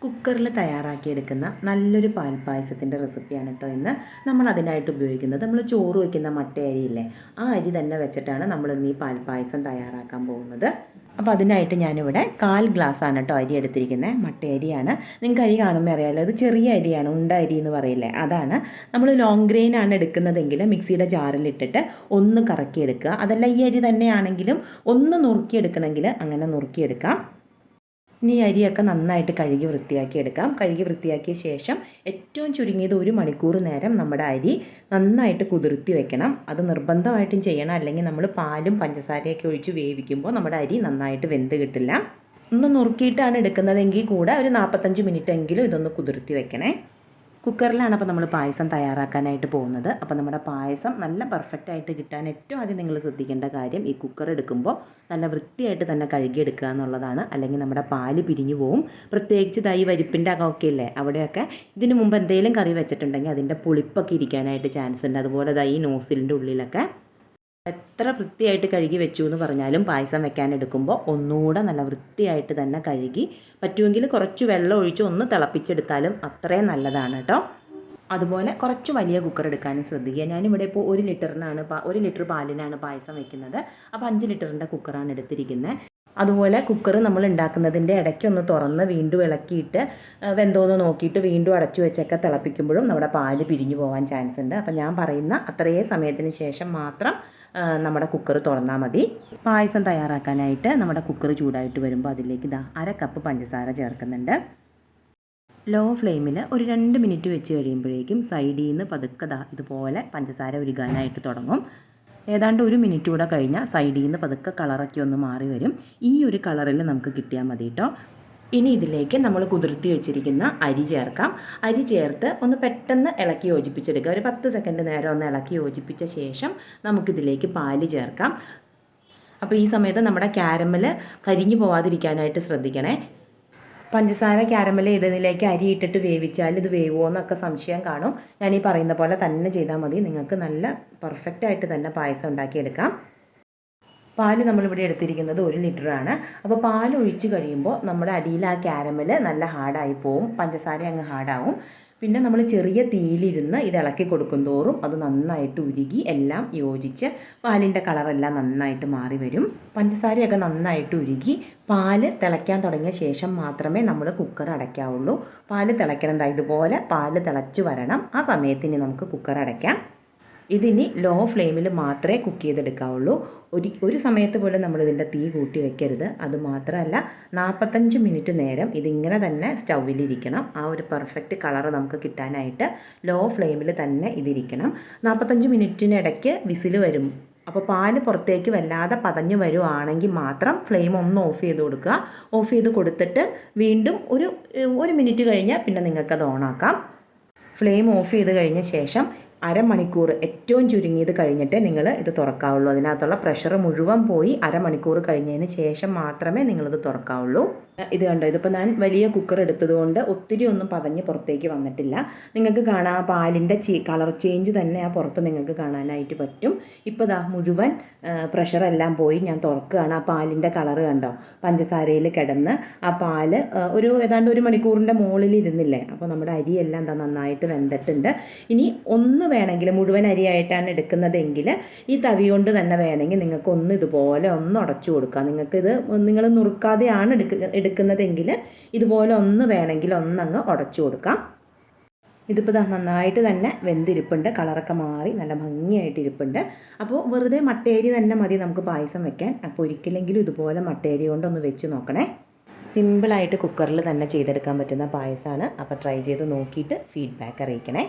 കുക്കറിൽ തയ്യാറാക്കിയെടുക്കുന്ന നല്ലൊരു പാൽപ്പായസത്തിൻ്റെ റെസിപ്പിയാണ് കേട്ടോ ഇന്ന് നമ്മൾ അതിനായിട്ട് ഉപയോഗിക്കുന്നത്. നമ്മൾ ചോറ് വയ്ക്കുന്ന മട്ട അരിയില്ലേ, ആ അരി തന്നെ വെച്ചിട്ടാണ് നമ്മൾ ഇന്ന് ഈ പാൽപ്പായസം തയ്യാറാക്കാൻ പോകുന്നത്. അപ്പോൾ അതിനായിട്ട് ഞാനിവിടെ 1/4 ഗ്ലാസ്സാണ് കേട്ടോ അരി എടുത്തിരിക്കുന്നത്. മട്ട അരിയാണ്. നിങ്ങൾക്ക് അരി കാണുമ്പോൾ അറിയാമല്ലോ, അത് ചെറിയ അരിയാണ്, ഉണ്ട അരി എന്ന് പറയില്ലേ, അതാണ്. നമ്മൾ ലോങ് ഗ്രെയിൻ ആണ് എടുക്കുന്നതെങ്കിൽ മിക്സിയുടെ ജാറിലിട്ടിട്ട് ഒന്ന് കറക്കിയെടുക്കുക. അതല്ല ഈ അരി തന്നെയാണെങ്കിലും ഒന്ന് നുറുക്കിയെടുക്കണമെങ്കിൽ അങ്ങനെ നുറുക്കിയെടുക്കാം. ഇനി അരിയൊക്കെ നന്നായിട്ട് കഴുകി വൃത്തിയാക്കി എടുക്കാം. കഴുകി വൃത്തിയാക്കിയ ശേഷം ഏറ്റവും ചുരുങ്ങിയത് 1 മണിക്കൂർ നേരം നമ്മുടെ അരി നന്നായിട്ട് കുതിർത്തി വെക്കണം. അത് നിർബന്ധമായിട്ടും ചെയ്യണം, അല്ലെങ്കിൽ നമ്മൾ പാലും പഞ്ചസാരയൊക്കെ ഒഴിച്ച് വേവിക്കുമ്പോൾ നമ്മുടെ അരി നന്നായിട്ട് വെന്ത് കിട്ടില്ല. ഒന്ന് നുറുക്കിയിട്ടാണ് എടുക്കുന്നതെങ്കിൽ കൂടെ ഒരു 45 മിനിറ്റ് എങ്കിലും ഇതൊന്ന് കുതിർത്തി വെക്കണേ. കുക്കറിലാണ് അപ്പോൾ നമ്മൾ പായസം തയ്യാറാക്കാനായിട്ട് പോകുന്നത്. അപ്പോൾ നമ്മുടെ പായസം നല്ല പെർഫെക്റ്റ് ആയിട്ട് കിട്ടാൻ ഏറ്റവും ആദ്യം നിങ്ങൾ ശ്രദ്ധിക്കേണ്ട കാര്യം, ഈ കുക്കർ എടുക്കുമ്പോൾ നല്ല വൃത്തിയായിട്ട് തന്നെ കഴുകിയെടുക്കുക എന്നുള്ളതാണ്. അല്ലെങ്കിൽ നമ്മുടെ പാല് പിരിഞ്ഞു പോവും. പ്രത്യേകിച്ച് ഈ പരിപ്പിൻ്റെ അകമൊക്കെ ഇല്ലേ, അവിടെയൊക്കെ ഇതിന് മുമ്പ് എന്തെങ്കിലും കറി വെച്ചിട്ടുണ്ടെങ്കിൽ അതിൻ്റെ പുളിപ്പൊക്കെ ഇരിക്കാനായിട്ട് ചാൻസ് ഉണ്ട്. അതുപോലെ ഈ നോസിലിൻ്റെ ഉള്ളിലൊക്കെ എത്ര വൃത്തിയായിട്ട് കഴുകി വെച്ചു എന്ന് പറഞ്ഞാലും പായസം വെക്കാൻ എടുക്കുമ്പോൾ ഒന്നുകൂടെ നല്ല വൃത്തിയായിട്ട് തന്നെ കഴുകി, പറ്റുമെങ്കിൽ കുറച്ച് വെള്ളം ഒഴിച്ച് ഒന്ന് തിളപ്പിച്ചെടുത്താലും അത്രയും നല്ലതാണ് കേട്ടോ. അതുപോലെ കുറച്ച് വലിയ കുക്കർ എടുക്കാനും ശ്രദ്ധിക്കുക. ഞാനിവിടെ ഇപ്പോൾ 1 ലിറ്റർ പാലിനാണ് പായസം വെക്കുന്നത്. അപ്പോൾ 5 ലിറ്ററിൻ്റെ കുക്കറാണ് എടുത്തിരിക്കുന്നത്. അതുപോലെ കുക്കർ നമ്മൾ ഉണ്ടാക്കുന്നതിൻ്റെ ഇടയ്ക്കൊന്ന് തുറന്ന് വീണ്ടും ഇളക്കിയിട്ട് വെന്തോന്ന് നോക്കിയിട്ട് വീണ്ടും അടച്ചു വെച്ചൊക്കെ തിളപ്പിക്കുമ്പോഴും നമ്മുടെ പാല് പിരിഞ്ഞു പോകാൻ ചാൻസ് ഉണ്ട്. അപ്പോൾ ഞാൻ പറയുന്ന അത്രയും സമയത്തിന് ശേഷം മാത്രം നമ്മുടെ കുക്കർ തുറന്നാൽ മതി. പായസം തയ്യാറാക്കാനായിട്ട് നമ്മുടെ കുക്കർ ചൂടായിട്ട് വരുമ്പോൾ അതിലേക്ക് 1/2 കപ്പ് പഞ്ചസാര ചേർക്കുന്നുണ്ട്. ലോ ഫ്ലെയിമിൽ ഒരു 2 മിനിറ്റ് വെച്ച് കഴിയുമ്പോഴേക്കും സൈഡിൽ നിന്ന് പതുക്കെ ഇതുപോലെ പഞ്ചസാര ഉരുകാനായിട്ട് തുടങ്ങും. ഏതാണ്ട് 1 മിനിറ്റ് കൂടെ കഴിഞ്ഞാൽ സൈഡിൽ നിന്ന് പതുക്കെ കളറൊക്കെ ഒന്ന് മാറി വരും. ഈ ഒരു കളറിൽ നമുക്ക് കിട്ടിയാൽ മതി കേട്ടോ. ഇനി ഇതിലേക്ക് നമ്മൾ കുതിർത്തി വെച്ചിരിക്കുന്ന അരി ചേർക്കാം. അരി ചേർത്ത് ഒന്ന് പെട്ടെന്ന് ഇളക്കി യോജിപ്പിച്ചെടുക്കുക. ഒരു 10 സെക്കൻഡ് നേരം ഒന്ന് ഇളക്കി യോജിപ്പിച്ച ശേഷം നമുക്കിതിലേക്ക് പാല് ചേർക്കാം. അപ്പോൾ ഈ സമയത്ത് നമ്മുടെ ക്യാരമൽ കരിഞ്ഞു പോവാതിരിക്കാനായിട്ട് ശ്രദ്ധിക്കണേ. പഞ്ചസാര ക്യാരമൽ ചെയ്തതിലേക്ക് അരി ഇട്ടിട്ട് വേവിച്ചാൽ ഇത് വേവുമോ എന്നൊക്കെ സംശയം കാണും. ഞാൻ ഈ പറയുന്ന പോലെ തന്നെ ചെയ്താൽ മതി. നിങ്ങൾക്ക് നല്ല പെർഫെക്റ്റ് ആയിട്ട് തന്നെ പായസം ഉണ്ടാക്കിയെടുക്കാം. പാല് നമ്മളിവിടെ എടുത്തിരിക്കുന്നത് 1 ലിറ്ററാണ്. അപ്പോൾ പാൽ ഒഴിച്ച് കഴിയുമ്പോൾ നമ്മുടെ അടിയിൽ ആ ക്യാരമൽ നല്ല ഹാർഡായി പോവും, പഞ്ചസാര അങ്ങ് ഹാർഡാവും. പിന്നെ നമ്മൾ ചെറിയ തീയിലിരുന്ന് ഇത് ഇളക്കി കൊടുക്കും തോറും അത് നന്നായിട്ട് ഉരുകി എല്ലാം യോജിച്ച് പാലിൻ്റെ കളറെല്ലാം നന്നായിട്ട് മാറി വരും. പഞ്ചസാരയൊക്കെ നന്നായിട്ട് ഉരുകി പാല് തിളയ്ക്കാൻ തുടങ്ങിയ ശേഷം മാത്രമേ നമ്മൾ കുക്കർ അടയ്ക്കാവുള്ളൂ. പാല് തിളയ്ക്കണം, ഇതുപോലെ പാല് തിളച്ച് വരണം. ആ സമയത്തിന് നമുക്ക് കുക്കർ അടയ്ക്കാം. ഇതിനി ലോ ഫ്ലെയിമിൽ മാത്രമേ കുക്ക് ചെയ്തെടുക്കാവുള്ളൂ. ഒരു സമയത്ത് പോലും നമ്മളിതിൻ്റെ തീ കൂട്ടി വെക്കരുത്. അതുമാത്രമല്ല 45 മിനിറ്റ് നേരം ഇതിങ്ങനെ തന്നെ സ്റ്റൗവിലിരിക്കണം. ആ ഒരു പെർഫെക്റ്റ് കളറ് നമുക്ക് കിട്ടാനായിട്ട് ലോ ഫ്ലെയിമിൽ തന്നെ ഇതിരിക്കണം. 45 മിനിറ്റിനിടയ്ക്ക് വിസിൽ വരും. അപ്പോൾ പാല് പുറത്തേക്ക് വല്ലാതെ പതഞ്ഞു വരുവാണെങ്കിൽ മാത്രം ഫ്ലെയിം ഒന്ന് ഓഫ് ചെയ്ത് കൊടുക്കുക. ഓഫ് ചെയ്ത് കൊടുത്തിട്ട് വീണ്ടും ഒരു മിനിറ്റ് കഴിഞ്ഞാൽ പിന്നെ നിങ്ങൾക്കത് ഓണാക്കാം. ഫ്ലെയിം ഓഫ് ചെയ്ത് കഴിഞ്ഞ ശേഷം അരമണിക്കൂർ ഏറ്റവും ചുരുങ്ങിയത് കഴിഞ്ഞിട്ടേ നിങ്ങൾ ഇത് തുറക്കാവുള്ളൂ. അതിനകത്തുള്ള പ്രഷർ മുഴുവൻ പോയി അരമണിക്കൂർ കഴിഞ്ഞതിന് ശേഷം മാത്രമേ നിങ്ങളിത് തുറക്കാവുള്ളൂ. ഇത് കണ്ടോ, ഇതിപ്പോൾ ഞാൻ വലിയ കുക്കർ എടുത്തതുകൊണ്ട് ഒത്തിരി ഒന്നും പതഞ്ഞ് പുറത്തേക്ക് വന്നിട്ടില്ല. നിങ്ങൾക്ക് കാണാം ആ പാലിൻ്റെ കളർ ചേഞ്ച് തന്നെ ആ പുറത്ത് നിങ്ങൾക്ക് കാണാനായിട്ട് പറ്റും. ഇപ്പോൾ മുഴുവൻ പ്രഷറെല്ലാം പോയി ഞാൻ തുറക്കുകയാണ്. ആ പാലിൻ്റെ കളർ കണ്ടോ, പഞ്ചസാരയിൽ കിടന്ന് ആ പാല് ഏതാണ്ട് 1 മണിക്കൂറിൻ്റെ മുകളിൽ ഇരുന്നില്ലേ. അപ്പോൾ നമ്മുടെ അരിയെല്ലാം നന്നായിട്ട് വെന്തിട്ടുണ്ട്. ഇനി ഒന്ന് വേണമെങ്കിൽ മുഴുവൻ അരിയായിട്ടാണ് എടുക്കുന്നതെങ്കിൽ ഈ തവി കൊണ്ട് തന്നെ വേണമെങ്കിൽ നിങ്ങൾക്ക് ഇതുപോലെ ഒന്ന് ഉടച്ചു കൊടുക്കാം. നിങ്ങൾക്കിത് നിങ്ങൾ നുറുക്കാതെയാണ് എടുക്കുന്നതെങ്കിൽ ഇതുപോലെ വേണമെങ്കിൽ ഒന്നങ്ങ് ഉടച്ചു കൊടുക്കാം. ഇതിപ്പോൾ നന്നായിട്ട് തന്നെ വെന്തിരിപ്പുണ്ട്, കളറൊക്കെ മാറി നല്ല ഭംഗിയായിട്ട് ഇരിപ്പുണ്ട്. അപ്പോൾ വെറുതെ മട്ടേരി തന്നെ മതി നമുക്ക് പായസം വെക്കാൻ. അപ്പോൾ ഒരിക്കലെങ്കിലും ഇതുപോലെ മട്ടേരി കൊണ്ടൊന്ന് വെച്ച് നോക്കണേ. സിമ്പിളായിട്ട് കുക്കറിൽ തന്നെ ചെയ്തെടുക്കാൻ പറ്റുന്ന പായസമാണ്. അപ്പോൾ ട്രൈ ചെയ്ത് നോക്കിയിട്ട് ഫീഡ്ബാക്ക് അറിയിക്കണേ.